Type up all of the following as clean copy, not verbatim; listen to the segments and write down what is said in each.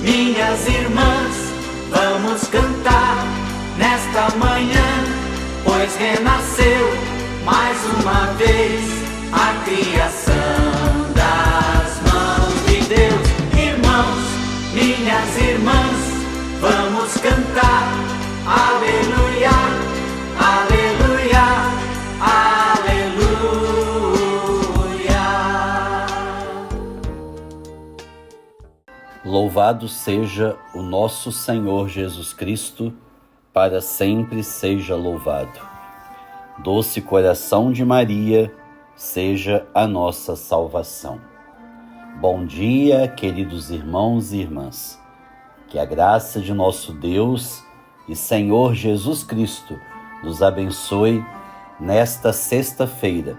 Minhas irmãs, vamos cantar nesta manhã, pois renasceu mais uma vez a criação das mãos de Deus. Irmãos, minhas irmãs, vamos cantar, aleluia, aleluia, aleluia. Louvado seja o nosso Senhor Jesus Cristo, para sempre seja louvado. Doce coração de Maria, seja a nossa salvação. Bom dia, queridos irmãos e irmãs. Que a graça de nosso Deus e Senhor Jesus Cristo nos abençoe nesta sexta-feira,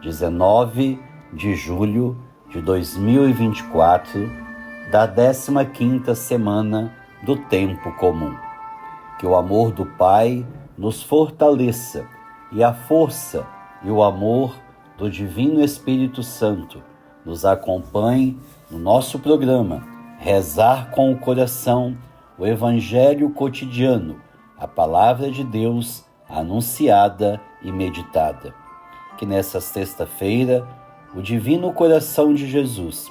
19 de julho de 2024, da 15ª semana do tempo comum. Que o amor do Pai nos fortaleça e a força e o amor do Divino Espírito Santo nos acompanhe no nosso programa Rezar com o Coração, o Evangelho cotidiano, a Palavra de Deus anunciada e meditada. Que nessa sexta-feira o Divino Coração de Jesus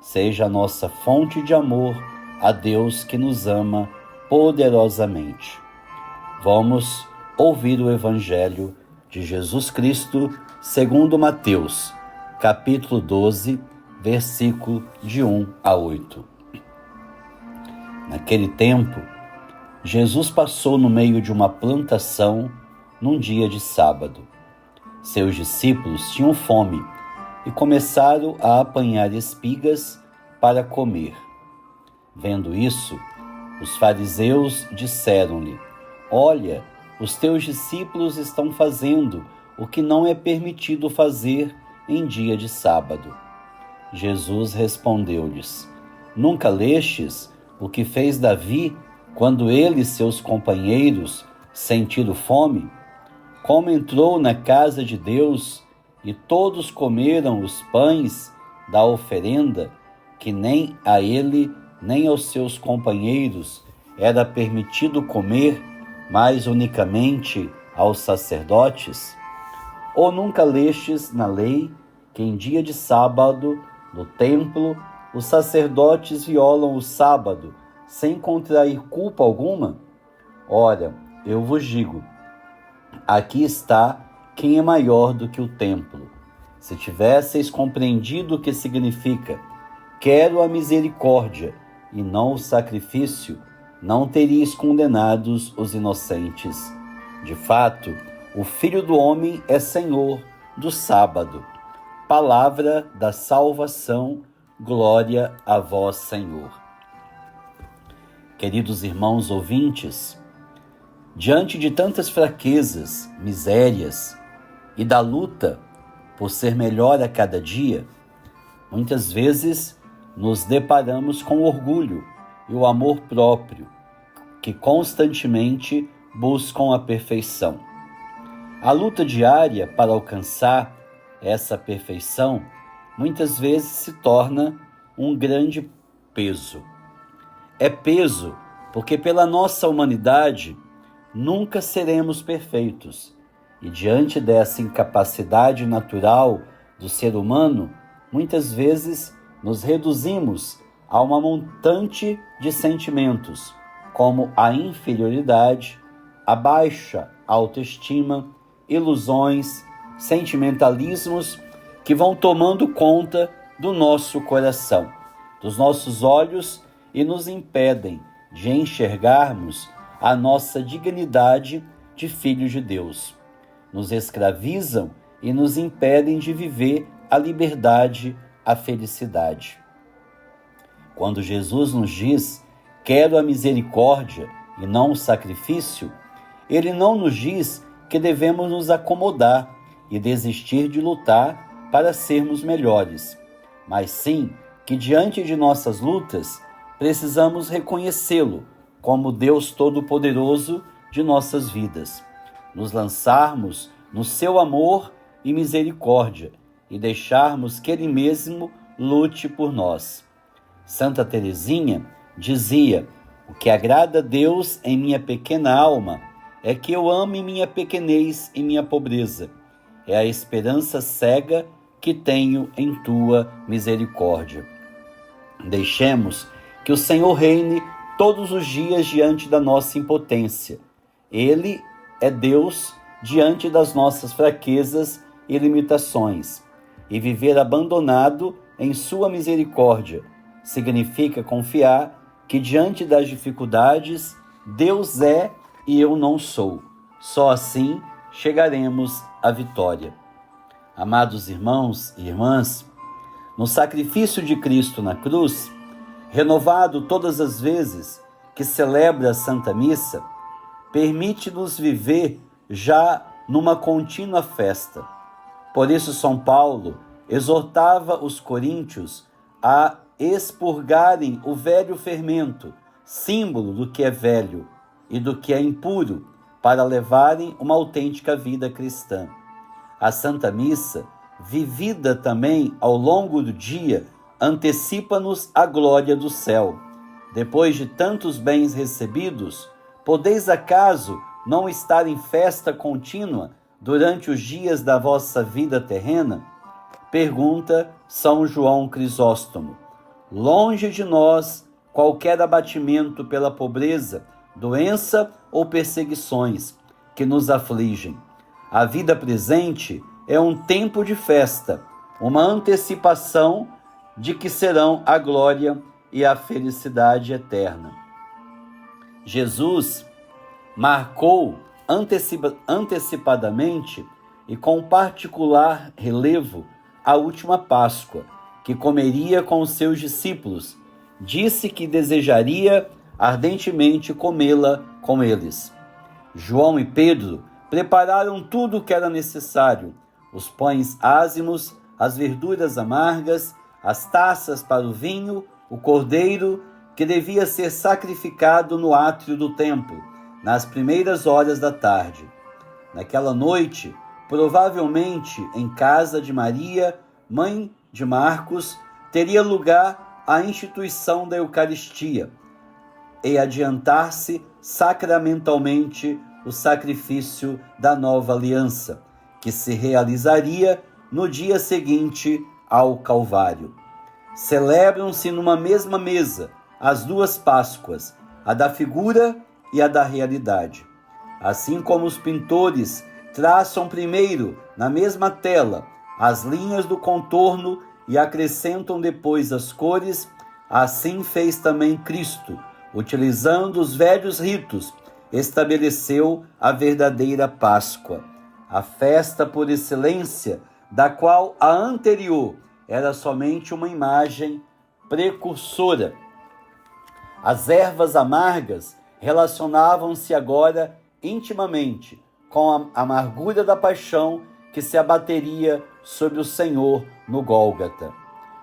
seja a nossa fonte de amor a Deus que nos ama poderosamente. Vamos ouvir o Evangelho de Jesus Cristo segundo Mateus, capítulo 12, versículo de 1 a 8. Naquele tempo, Jesus passou no meio de uma plantação num dia de sábado. Seus discípulos tinham fome e começaram a apanhar espigas para comer. Vendo isso, os fariseus disseram-lhe: Olha, os teus discípulos estão fazendo o que não é permitido fazer em dia de sábado. Jesus respondeu-lhes: Nunca lestes o que fez Davi quando ele e seus companheiros sentiram fome? Como entrou na casa de Deus e todos comeram os pães da oferenda, que nem a ele nem aos seus companheiros era permitido comer, mas unicamente aos sacerdotes? Ou nunca lestes na lei que em dia de sábado, no templo, os sacerdotes violam o sábado sem contrair culpa alguma? Ora, eu vos digo, aqui está quem é maior do que o templo. Se tivesseis compreendido o que significa quero a misericórdia e não o sacrifício, não teríeis condenados os inocentes. De fato, o Filho do Homem é Senhor do sábado. Palavra da salvação, glória a vós, Senhor. Queridos irmãos ouvintes, diante de tantas fraquezas, misérias e da luta por ser melhor a cada dia, muitas vezes nos deparamos com o orgulho e o amor próprio, que constantemente buscam a perfeição. A luta diária para alcançar essa perfeição muitas vezes se torna um grande peso. É peso porque pela nossa humanidade nunca seremos perfeitos, e diante dessa incapacidade natural do ser humano, muitas vezes nos reduzimos a uma montante de sentimentos, como a inferioridade, a baixa autoestima, ilusões, sentimentalismos que vão tomando conta do nosso coração, dos nossos olhos e nos impedem de enxergarmos a nossa dignidade de filhos de Deus. Nos escravizam e nos impedem de viver a liberdade, a felicidade. Quando Jesus nos diz, quero a misericórdia e não o sacrifício, ele não nos diz que devemos nos acomodar e desistir de lutar para sermos melhores, mas sim que diante de nossas lutas precisamos reconhecê-lo como Deus Todo-Poderoso de nossas vidas, nos lançarmos no seu amor e misericórdia e deixarmos que Ele mesmo lute por nós. Santa Teresinha dizia: o que agrada a Deus em minha pequena alma é que eu ame minha pequenez e minha pobreza. É a esperança cega que tenho em tua misericórdia. Deixemos que o Senhor reine todos os dias diante da nossa impotência. Ele é Deus diante das nossas fraquezas e limitações. E viver abandonado em sua misericórdia significa confiar que diante das dificuldades, Deus é e eu não sou. Só assim chegaremos à vitória. Amados irmãos e irmãs, no sacrifício de Cristo na cruz, renovado todas as vezes que celebra a Santa Missa, permite-nos viver já numa contínua festa. Por isso São Paulo exortava os coríntios a expurgarem o velho fermento, símbolo do que é velho e do que é impuro, para levarem uma autêntica vida cristã. A Santa Missa, vivida também ao longo do dia, antecipa-nos a glória do céu. Depois de tantos bens recebidos, podeis acaso não estar em festa contínua durante os dias da vossa vida terrena? Pergunta São João Crisóstomo. Longe de nós qualquer abatimento pela pobreza, doença ou perseguições que nos afligem. A vida presente é um tempo de festa, uma antecipação de que serão a glória e a felicidade eterna. Jesus marcou antecipadamente e com particular relevo a última Páscoa, que comeria com os seus discípulos. Disse que desejaria ardentemente comê-la com eles. João e Pedro prepararam tudo o que era necessário: os pães ázimos, as verduras amargas, as taças para o vinho, o cordeiro que devia ser sacrificado no átrio do templo, nas primeiras horas da tarde. Naquela noite, provavelmente em casa de Maria, mãe de Marcos, teria lugar a instituição da Eucaristia e adiantar-se sacramentalmente o sacrifício da nova aliança, que se realizaria no dia seguinte ao Calvário. Celebram-se numa mesma mesa as duas Páscoas, a da figura e a da realidade. Assim como os pintores traçam primeiro na mesma tela as linhas do contorno e acrescentam depois as cores, assim fez também Cristo, utilizando os velhos ritos, estabeleceu a verdadeira Páscoa, a festa por excelência, da qual a anterior era somente uma imagem precursora. As ervas amargas relacionavam-se agora intimamente com a amargura da paixão que se abateria sobre o Senhor no Gólgota.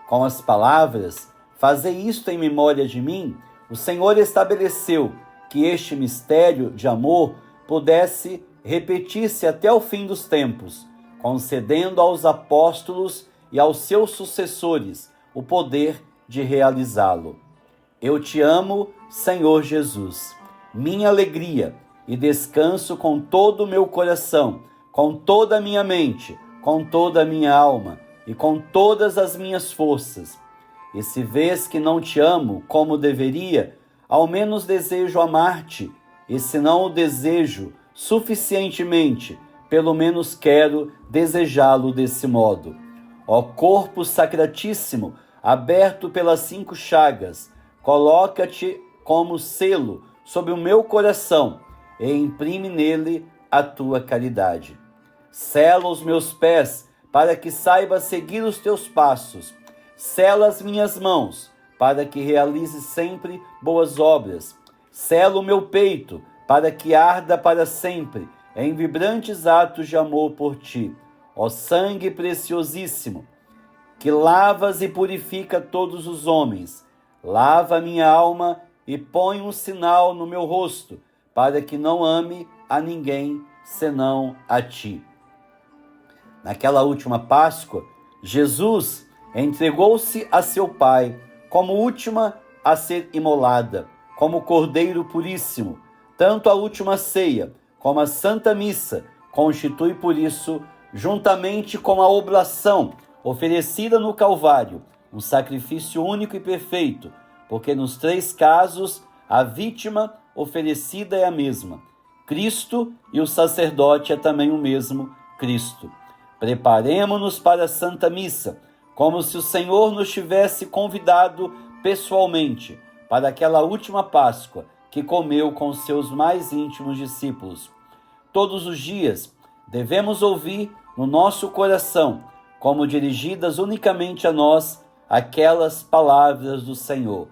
Com as palavras: "Fazei isto em memória de mim", o Senhor estabeleceu que este mistério de amor pudesse repetir-se até o fim dos tempos, concedendo aos apóstolos e aos seus sucessores o poder de realizá-lo. Eu te amo, Senhor Jesus, minha alegria, e descanso com todo o meu coração, com toda a minha mente, com toda a minha alma e com todas as minhas forças. E se vês que não te amo como deveria, ao menos desejo amar-te, e se não o desejo suficientemente, pelo menos quero desejá-lo desse modo. Ó corpo sacratíssimo, aberto pelas 5 chagas, coloca-te como selo sobre o meu coração e imprime nele a tua caridade. Sela os meus pés para que saiba seguir os teus passos. Sela as minhas mãos para que realize sempre boas obras. Sela o meu peito para que arda para sempre em vibrantes atos de amor por ti. Ó sangue preciosíssimo, que lavas e purifica todos os homens, lava minha alma e põe um sinal no meu rosto, para que não ame a ninguém senão a ti. Naquela última Páscoa, Jesus entregou-se a seu Pai como última a ser imolada, como Cordeiro puríssimo. Tanto a última ceia como a Santa Missa constitui, por isso, juntamente com a oblação oferecida no Calvário, um sacrifício único e perfeito, porque nos três casos a vítima oferecida é a mesma, Cristo, e o sacerdote é também o mesmo, Cristo. Preparemo-nos para a Santa Missa, como se o Senhor nos tivesse convidado pessoalmente para aquela última Páscoa que comeu com seus mais íntimos discípulos. Todos os dias devemos ouvir no nosso coração, como dirigidas unicamente a nós, aquelas palavras do Senhor: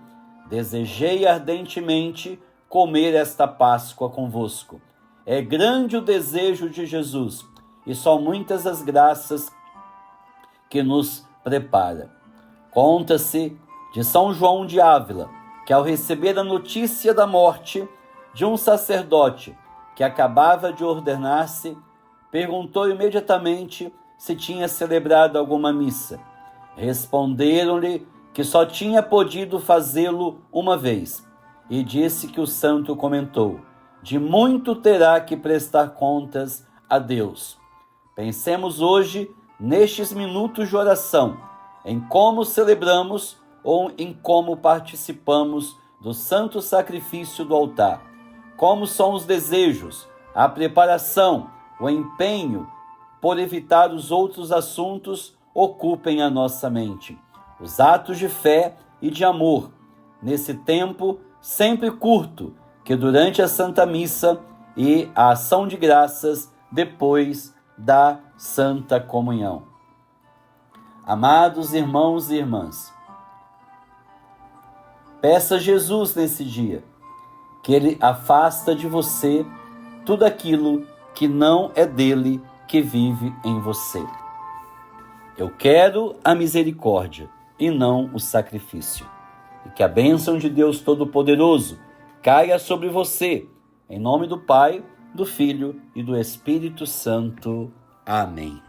desejei ardentemente comer esta Páscoa convosco. É grande o desejo de Jesus, e são muitas as graças que nos prepara. Conta-se de São João de Ávila, que ao receber a notícia da morte de um sacerdote que acabava de ordenar-se, perguntou imediatamente se tinha celebrado alguma missa. Responderam-lhe que só tinha podido fazê-lo uma vez, e disse que o santo comentou: de muito terá que prestar contas a Deus. Pensemos hoje, nestes minutos de oração, em como celebramos ou em como participamos do santo sacrifício do altar. Como são os desejos, a preparação, o empenho por evitar os outros assuntos ocupem a nossa mente. Os atos de fé e de amor, nesse tempo sempre curto, que durante a Santa Missa e a ação de graças depois da Santa Comunhão. Amados irmãos e irmãs, peça a Jesus nesse dia que Ele afasta de você tudo aquilo que não é dele que vive em você. Eu quero a misericórdia e não o sacrifício. E que a bênção de Deus Todo-Poderoso caia sobre você, em nome do Pai, do Filho e do Espírito Santo. Amém.